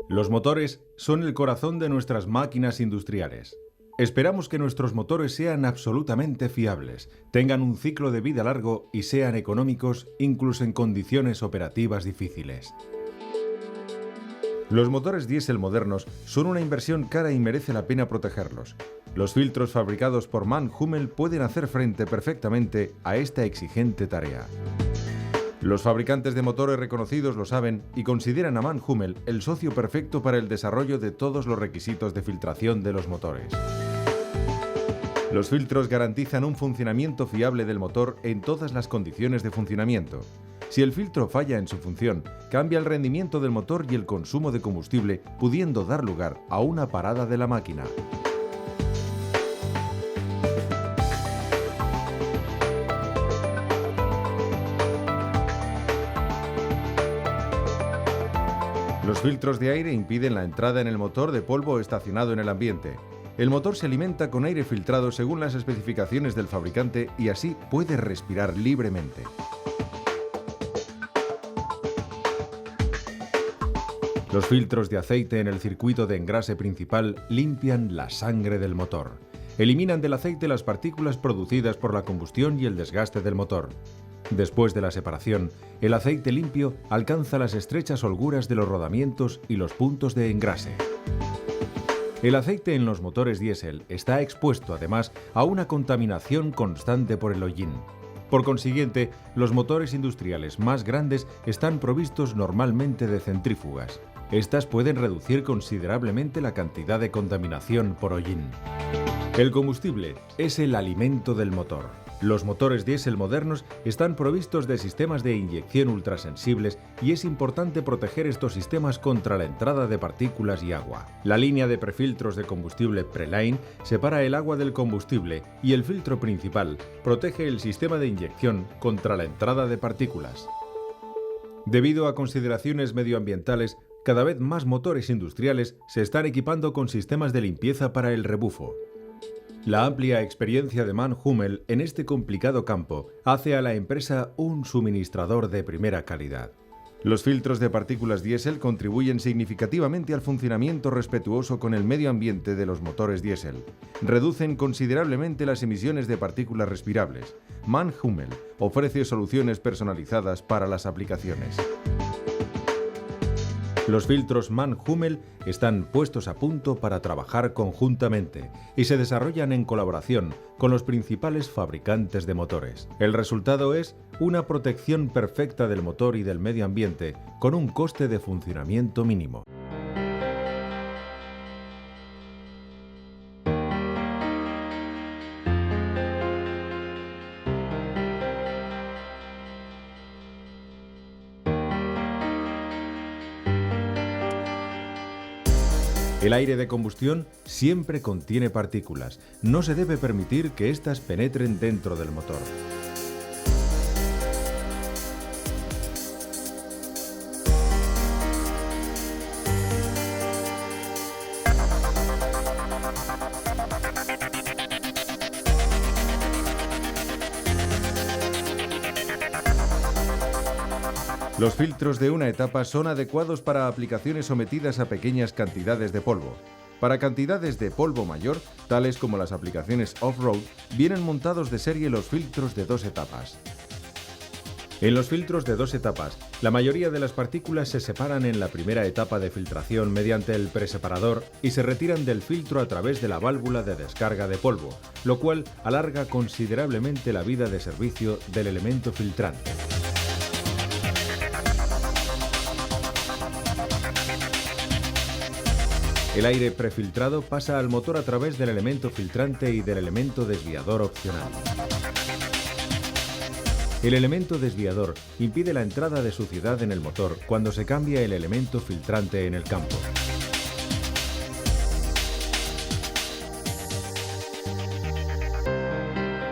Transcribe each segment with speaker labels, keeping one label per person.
Speaker 1: Los motores son el corazón de nuestras máquinas industriales. Esperamos que nuestros motores sean absolutamente fiables, tengan un ciclo de vida largo y sean económicos incluso en condiciones operativas difíciles. Los motores diésel modernos son una inversión cara y merece la pena protegerlos. Los filtros fabricados por MAN Hummel pueden hacer frente perfectamente a esta exigente tarea. Los fabricantes de motores reconocidos lo saben y consideran a MAN Hummel el socio perfecto para el desarrollo de todos los requisitos de filtración de los motores. Los filtros garantizan un funcionamiento fiable del motor en todas las condiciones de funcionamiento. Si el filtro falla en su función, cambia el rendimiento del motor y el consumo de combustible, pudiendo dar lugar a una parada de la máquina. Los filtros de aire impiden la entrada en el motor de polvo estacionado en el ambiente. El motor se alimenta con aire filtrado según las especificaciones del fabricante y así puede respirar libremente. Los filtros de aceite en el circuito de engrase principal limpian la sangre del motor. Eliminan del aceite las partículas producidas por la combustión y el desgaste del motor. Después de la separación, el aceite limpio alcanza las estrechas holguras de los rodamientos y los puntos de engrase. El aceite en los motores diésel está expuesto además a una contaminación constante por el hollín. Por consiguiente, los motores industriales más grandes están provistos normalmente de centrífugas. Estas pueden reducir considerablemente la cantidad de contaminación por hollín. El combustible es el alimento del motor. Los motores diésel modernos están provistos de sistemas de inyección ultrasensibles y es importante proteger estos sistemas contra la entrada de partículas y agua. La línea de prefiltros de combustible Preline separa el agua del combustible y el filtro principal protege el sistema de inyección contra la entrada de partículas. Debido a consideraciones medioambientales, cada vez más motores industriales se están equipando con sistemas de limpieza para el rebufo. La amplia experiencia de MAN Hummel en este complicado campo hace a la empresa un suministrador de primera calidad. Los filtros de partículas diésel contribuyen significativamente al funcionamiento respetuoso con el medio ambiente de los motores diésel. Reducen considerablemente las emisiones de partículas respirables. MAN Hummel ofrece soluciones personalizadas para las aplicaciones. Los filtros MAN Hummel están puestos a punto para trabajar conjuntamente y se desarrollan en colaboración con los principales fabricantes de motores. El resultado es una protección perfecta del motor y del medio ambiente con un coste de funcionamiento mínimo. El aire de combustión siempre contiene partículas. No se debe permitir que éstas penetren dentro del motor. Los filtros de una etapa son adecuados para aplicaciones sometidas a pequeñas cantidades de polvo. Para cantidades de polvo mayor, tales como las aplicaciones off-road, vienen montados de serie los filtros de 2 etapas. En los filtros de 2 etapas, la mayoría de las partículas se separan en la primera etapa de filtración mediante el preseparador y se retiran del filtro a través de la válvula de descarga de polvo, lo cual alarga considerablemente la vida de servicio del elemento filtrante. El aire prefiltrado pasa al motor a través del elemento filtrante y del elemento desviador opcional. El elemento desviador impide la entrada de suciedad en el motor cuando se cambia el elemento filtrante en el campo.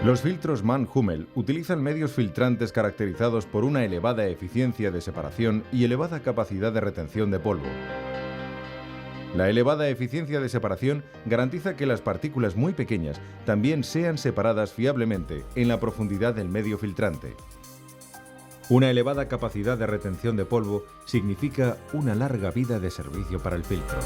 Speaker 1: Los filtros MAN Hummel utilizan medios filtrantes caracterizados por una elevada eficiencia de separación y elevada capacidad de retención de polvo. La elevada eficiencia de separación garantiza que las partículas muy pequeñas también sean separadas fiablemente en la profundidad del medio filtrante. Una elevada capacidad de retención de polvo significa una larga vida de servicio para el filtro.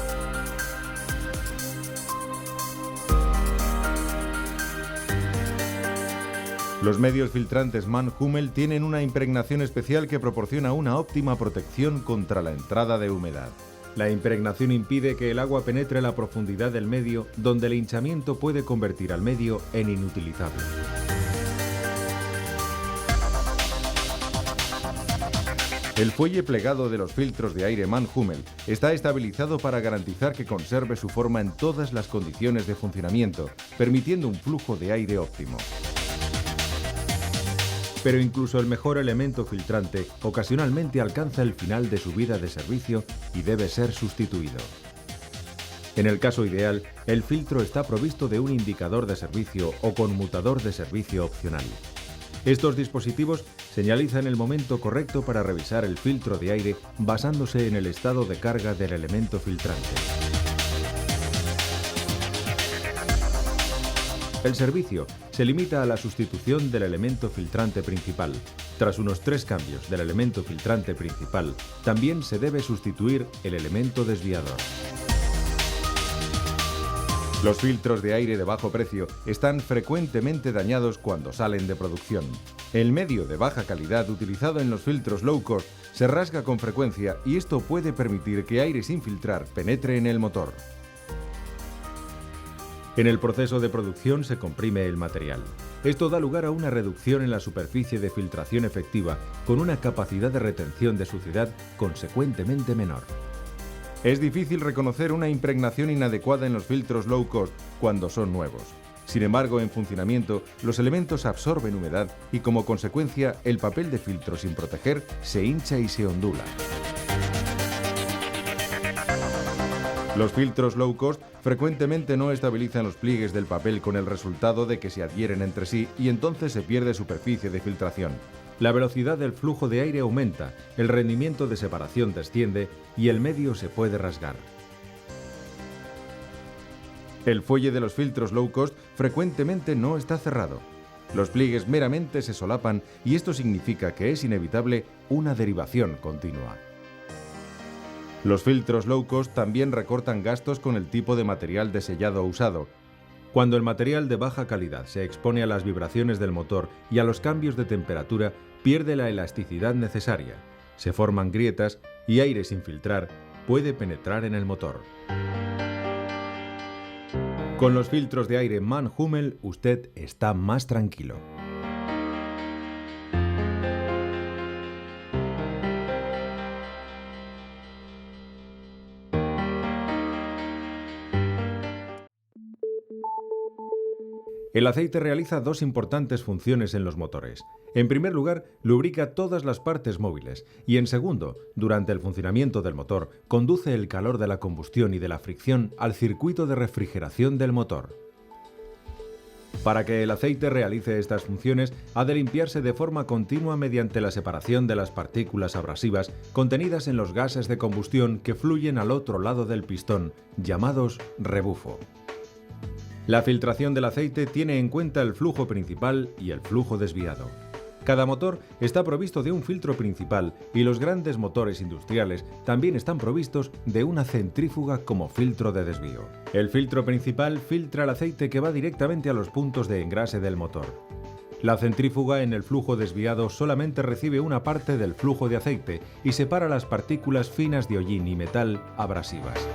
Speaker 1: Los medios filtrantes Mann-Hummel tienen una impregnación especial que proporciona una óptima protección contra la entrada de humedad. La impregnación impide que el agua penetre a la profundidad del medio, donde el hinchamiento puede convertir al medio en inutilizable. El fuelle plegado de los filtros de aire Mann-Hummel está estabilizado para garantizar que conserve su forma en todas las condiciones de funcionamiento, permitiendo un flujo de aire óptimo. Pero incluso el mejor elemento filtrante ocasionalmente alcanza el final de su vida de servicio y debe ser sustituido. En el caso ideal, el filtro está provisto de un indicador de servicio o conmutador de servicio opcional. Estos dispositivos señalizan el momento correcto para revisar el filtro de aire basándose en el estado de carga del elemento filtrante. El servicio se limita a la sustitución del elemento filtrante principal. Tras unos 3 cambios del elemento filtrante principal, también se debe sustituir el elemento desviador. Los filtros de aire de bajo precio están frecuentemente dañados cuando salen de producción. El medio de baja calidad utilizado en los filtros low cost se rasga con frecuencia y esto puede permitir que aire sin filtrar penetre en el motor. En el proceso de producción se comprime el material. Esto da lugar a una reducción en la superficie de filtración efectiva, con una capacidad de retención de suciedad consecuentemente menor. Es difícil reconocer una impregnación inadecuada en los filtros low cost cuando son nuevos. Sin embargo, en funcionamiento, los elementos absorben humedad y, como consecuencia, el papel de filtro sin proteger se hincha y se ondula. Los filtros low cost frecuentemente no estabilizan los pliegues del papel, con el resultado de que se adhieren entre sí y entonces se pierde superficie de filtración. La velocidad del flujo de aire aumenta, el rendimiento de separación desciende y el medio se puede rasgar. El fuelle de los filtros low cost frecuentemente no está cerrado. Los pliegues meramente se solapan y esto significa que es inevitable una derivación continua. Los filtros low cost también recortan gastos con el tipo de material de sellado usado. Cuando el material de baja calidad se expone a las vibraciones del motor y a los cambios de temperatura, pierde la elasticidad necesaria. Se forman grietas y aire sin filtrar puede penetrar en el motor. Con los filtros de aire Mann-Hummel usted está más tranquilo. El aceite realiza 2 importantes funciones en los motores. En primer lugar, lubrica todas las partes móviles y, en segundo, durante el funcionamiento del motor, conduce el calor de la combustión y de la fricción al circuito de refrigeración del motor. Para que el aceite realice estas funciones, ha de limpiarse de forma continua mediante la separación de las partículas abrasivas contenidas en los gases de combustión que fluyen al otro lado del pistón, llamados rebufo. La filtración del aceite tiene en cuenta el flujo principal y el flujo desviado. Cada motor está provisto de un filtro principal y los grandes motores industriales también están provistos de una centrífuga como filtro de desvío. El filtro principal filtra el aceite que va directamente a los puntos de engrase del motor. La centrífuga en el flujo desviado solamente recibe una parte del flujo de aceite y separa las partículas finas de hollín y metal abrasivas.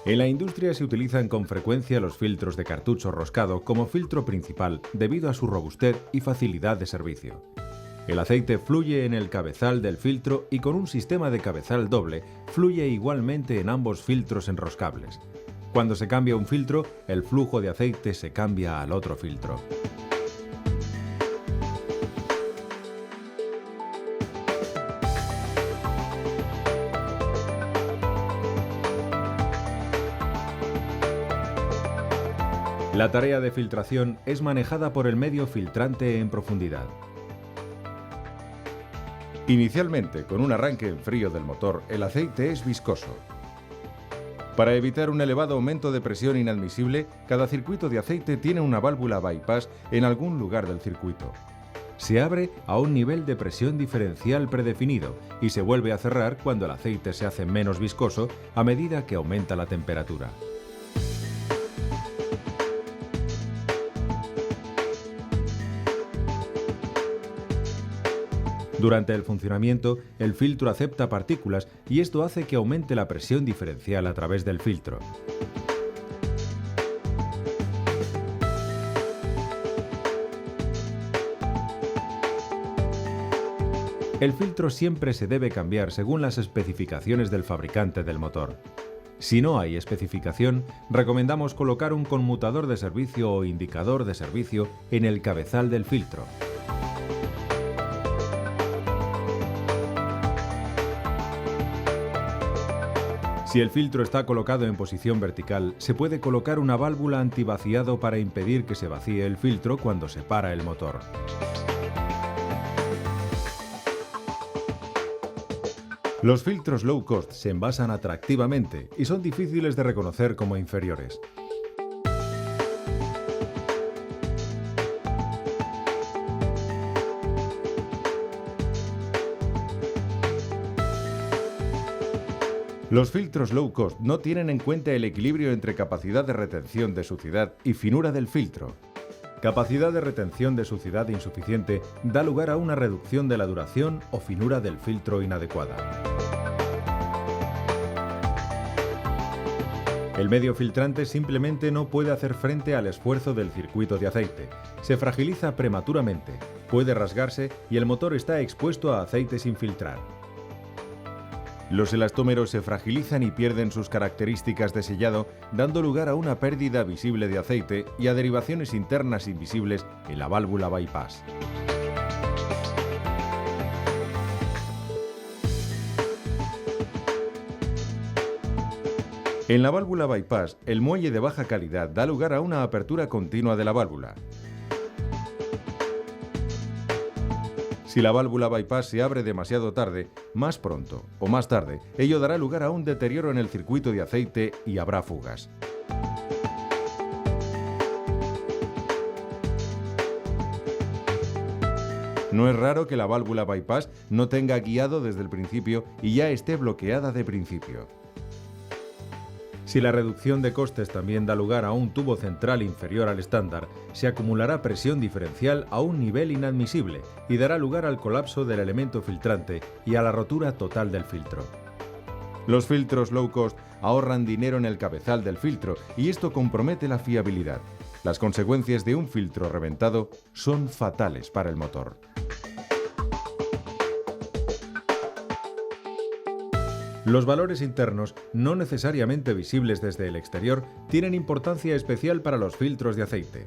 Speaker 1: En la industria se utilizan con frecuencia los filtros de cartucho roscado como filtro principal debido a su robustez y facilidad de servicio. El aceite fluye en el cabezal del filtro y con un sistema de cabezal doble fluye igualmente en ambos filtros enroscables. Cuando se cambia un filtro, el flujo de aceite se cambia al otro filtro. La tarea de filtración es manejada por el medio filtrante en profundidad. Inicialmente, con un arranque en frío del motor, el aceite es viscoso. Para evitar un elevado aumento de presión inadmisible, cada circuito de aceite tiene una válvula bypass en algún lugar del circuito. Se abre a un nivel de presión diferencial predefinido y se vuelve a cerrar cuando el aceite se hace menos viscoso a medida que aumenta la temperatura. Durante el funcionamiento, el filtro acepta partículas y esto hace que aumente la presión diferencial a través del filtro. El filtro siempre se debe cambiar según las especificaciones del fabricante del motor. Si no hay especificación, recomendamos colocar un conmutador de servicio o indicador de servicio en el cabezal del filtro. Si el filtro está colocado en posición vertical, se puede colocar una válvula antivaciado para impedir que se vacíe el filtro cuando se para el motor. Los filtros low cost se envasan atractivamente y son difíciles de reconocer como inferiores. Los filtros low cost no tienen en cuenta el equilibrio entre capacidad de retención de suciedad y finura del filtro. Capacidad de retención de suciedad insuficiente da lugar a una reducción de la duración o finura del filtro inadecuada. El medio filtrante simplemente no puede hacer frente al esfuerzo del circuito de aceite. Se fragiliza prematuramente, puede rasgarse y el motor está expuesto a aceite sin filtrar. Los elastómeros se fragilizan y pierden sus características de sellado, dando lugar a una pérdida visible de aceite y a derivaciones internas invisibles en la válvula bypass. En la válvula bypass, el muelle de baja calidad da lugar a una apertura continua de la válvula. Si la válvula bypass se abre demasiado tarde, más pronto o más tarde, ello dará lugar a un deterioro en el circuito de aceite y habrá fugas. No es raro que la válvula bypass no tenga guiado desde el principio y ya esté bloqueada de principio. Si la reducción de costes también da lugar a un tubo central inferior al estándar, se acumulará presión diferencial a un nivel inadmisible y dará lugar al colapso del elemento filtrante y a la rotura total del filtro. Los filtros low cost ahorran dinero en el cabezal del filtro y esto compromete la fiabilidad. Las consecuencias de un filtro reventado son fatales para el motor. Los valores internos, no necesariamente visibles desde el exterior, tienen importancia especial para los filtros de aceite.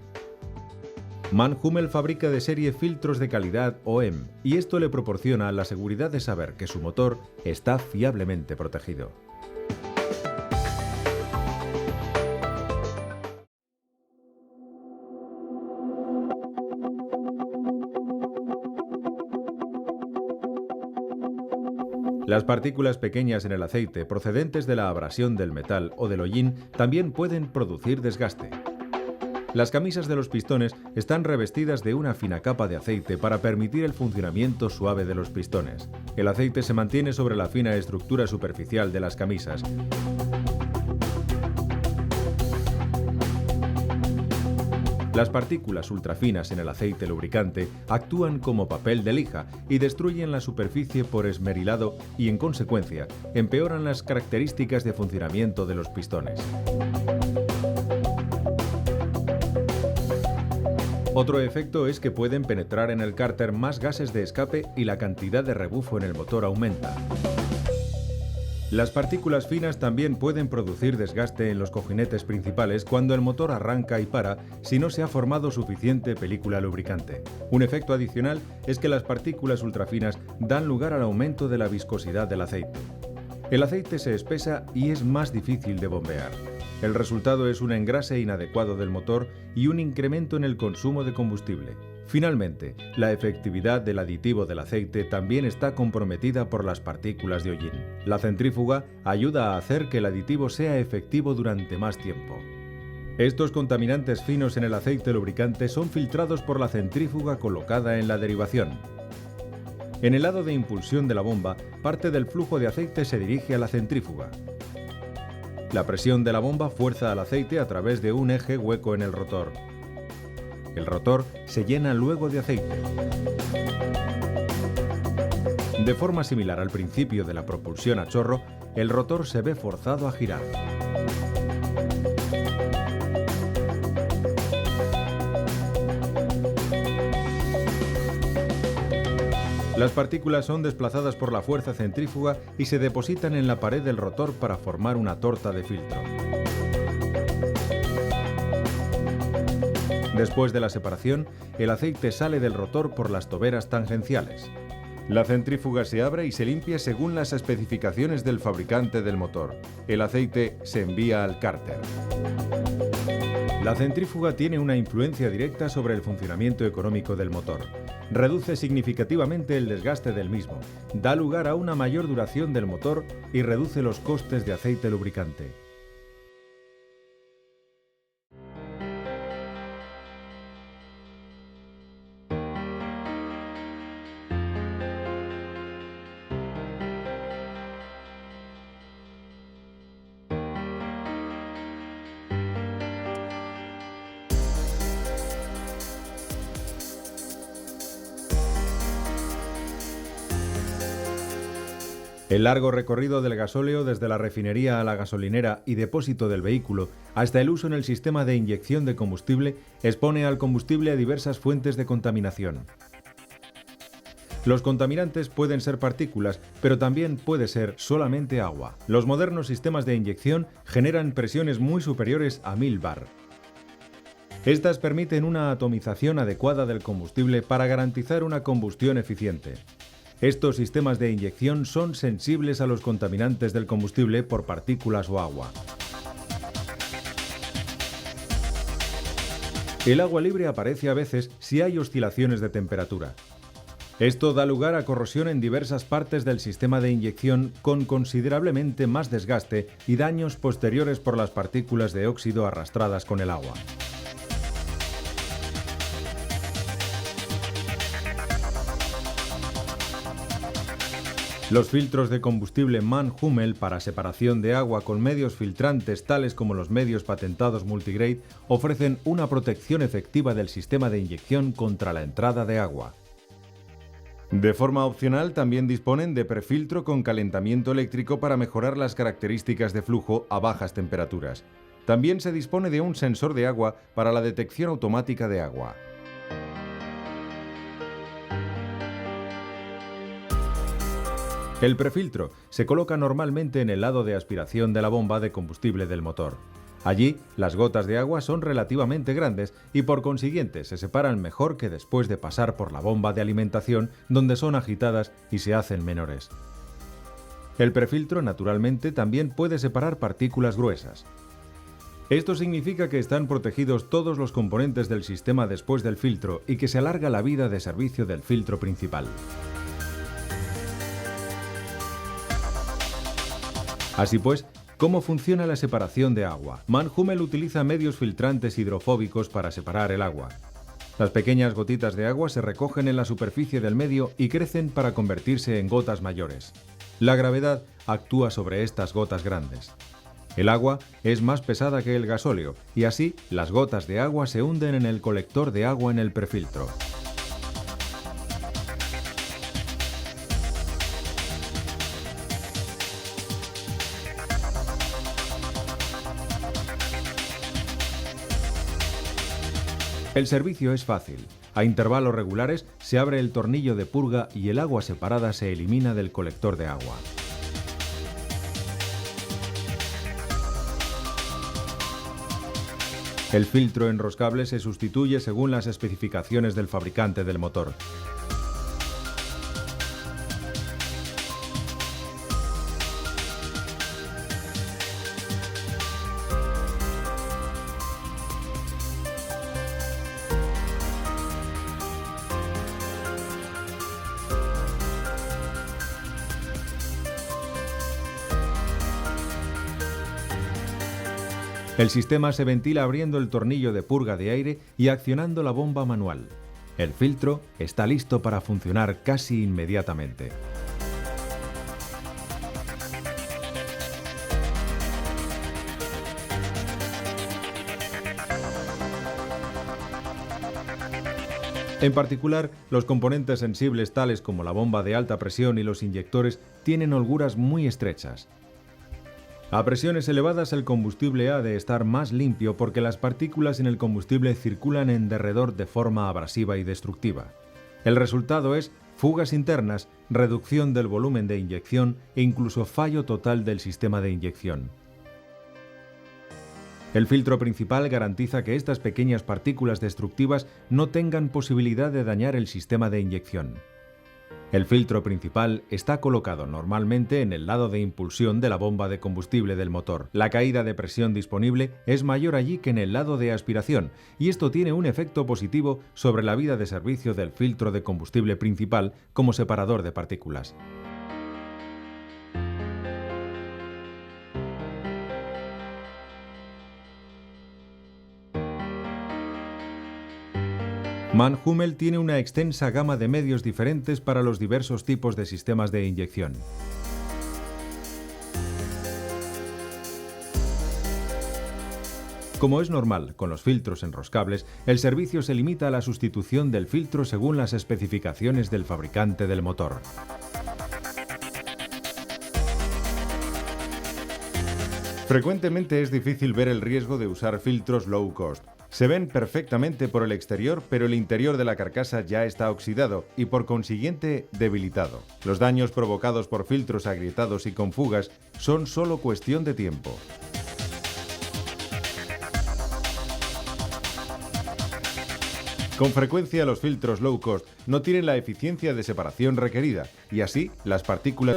Speaker 1: MAN Hummel fabrica de serie filtros de calidad OEM y esto le proporciona la seguridad de saber que su motor está fiablemente protegido. Las partículas pequeñas en el aceite procedentes de la abrasión del metal o del hollín también pueden producir desgaste. Las camisas de los pistones están revestidas de una fina capa de aceite para permitir el funcionamiento suave de los pistones. El aceite se mantiene sobre la fina estructura superficial de las camisas. Las partículas ultrafinas en el aceite lubricante actúan como papel de lija y destruyen la superficie por esmerilado y, en consecuencia, empeoran las características de funcionamiento de los pistones. Otro efecto es que pueden penetrar en el cárter más gases de escape y la cantidad de rebufo en el motor aumenta. Las partículas finas también pueden producir desgaste en los cojinetes principales cuando el motor arranca y para si no se ha formado suficiente película lubricante. Un efecto adicional es que las partículas ultrafinas dan lugar al aumento de la viscosidad del aceite. El aceite se espesa y es más difícil de bombear. El resultado es un engrase inadecuado del motor y un incremento en el consumo de combustible. Finalmente, la efectividad del aditivo del aceite también está comprometida por las partículas de hollín. La centrífuga ayuda a hacer que el aditivo sea efectivo durante más tiempo. Estos contaminantes finos en el aceite lubricante son filtrados por la centrífuga colocada en la derivación. En el lado de impulsión de la bomba, parte del flujo de aceite se dirige a la centrífuga. La presión de la bomba fuerza al aceite a través de un eje hueco en el rotor. El rotor se llena luego de aceite. De forma similar al principio de la propulsión a chorro, el rotor se ve forzado a girar. Las partículas son desplazadas por la fuerza centrífuga y se depositan en la pared del rotor para formar una torta de filtro. Después de la separación, el aceite sale del rotor por las toberas tangenciales. La centrífuga se abre y se limpia según las especificaciones del fabricante del motor. El aceite se envía al cárter. La centrífuga tiene una influencia directa sobre el funcionamiento económico del motor. Reduce significativamente el desgaste del mismo, da lugar a una mayor duración del motor y reduce los costes de aceite lubricante. El largo recorrido del gasóleo desde la refinería a la gasolinera y depósito del vehículo hasta el uso en el sistema de inyección de combustible expone al combustible a diversas fuentes de contaminación. Los contaminantes pueden ser partículas, pero también puede ser solamente agua. Los modernos sistemas de inyección generan presiones muy superiores a 1000 bar. Estas permiten una atomización adecuada del combustible para garantizar una combustión eficiente. Estos sistemas de inyección son sensibles a los contaminantes del combustible por partículas o agua. El agua libre aparece a veces si hay oscilaciones de temperatura. Esto da lugar a corrosión en diversas partes del sistema de inyección con considerablemente más desgaste y daños posteriores por las partículas de óxido arrastradas con el agua. Los filtros de combustible Mann-Hummel para separación de agua con medios filtrantes tales como los medios patentados Multigrade ofrecen una protección efectiva del sistema de inyección contra la entrada de agua. De forma opcional también disponen de prefiltro con calentamiento eléctrico para mejorar las características de flujo a bajas temperaturas. También se dispone de un sensor de agua para la detección automática de agua. El prefiltro se coloca normalmente en el lado de aspiración de la bomba de combustible del motor. Allí, las gotas de agua son relativamente grandes y por consiguiente se separan mejor que después de pasar por la bomba de alimentación, donde son agitadas y se hacen menores. El prefiltro, naturalmente, también puede separar partículas gruesas. Esto significa que están protegidos todos los componentes del sistema después del filtro y que se alarga la vida de servicio del filtro principal. Así pues, ¿cómo funciona la separación de agua? Mann-Hummel utiliza medios filtrantes hidrofóbicos para separar el agua. Las pequeñas gotitas de agua se recogen en la superficie del medio y crecen para convertirse en gotas mayores. La gravedad actúa sobre estas gotas grandes. El agua es más pesada que el gasóleo y así las gotas de agua se hunden en el colector de agua en el prefiltro. El servicio es fácil. A intervalos regulares se abre el tornillo de purga y el agua separada se elimina del colector de agua. El filtro enroscable se sustituye según las especificaciones del fabricante del motor. El sistema se ventila abriendo el tornillo de purga de aire y accionando la bomba manual. El filtro está listo para funcionar casi inmediatamente. En particular, los componentes sensibles tales como la bomba de alta presión y los inyectores tienen holguras muy estrechas. A presiones elevadas el combustible ha de estar más limpio porque las partículas en el combustible circulan en derredor de forma abrasiva y destructiva. El resultado es fugas internas, reducción del volumen de inyección e incluso fallo total del sistema de inyección. El filtro principal garantiza que estas pequeñas partículas destructivas no tengan posibilidad de dañar el sistema de inyección. El filtro principal está colocado normalmente en el lado de impulsión de la bomba de combustible del motor. La caída de presión disponible es mayor allí que en el lado de aspiración, y esto tiene un efecto positivo sobre la vida de servicio del filtro de combustible principal como separador de partículas. Mann-Hummel tiene una extensa gama de medios diferentes para los diversos tipos de sistemas de inyección. Como es normal con los filtros enroscables, el servicio se limita a la sustitución del filtro según las especificaciones del fabricante del motor. Frecuentemente es difícil ver el riesgo de usar filtros low cost. Se ven perfectamente por el exterior, pero el interior de la carcasa ya está oxidado y por consiguiente debilitado. Los daños provocados por filtros agrietados y con fugas son solo cuestión de tiempo. Con frecuencia los filtros low cost no tienen la eficiencia de separación requerida y así las partículas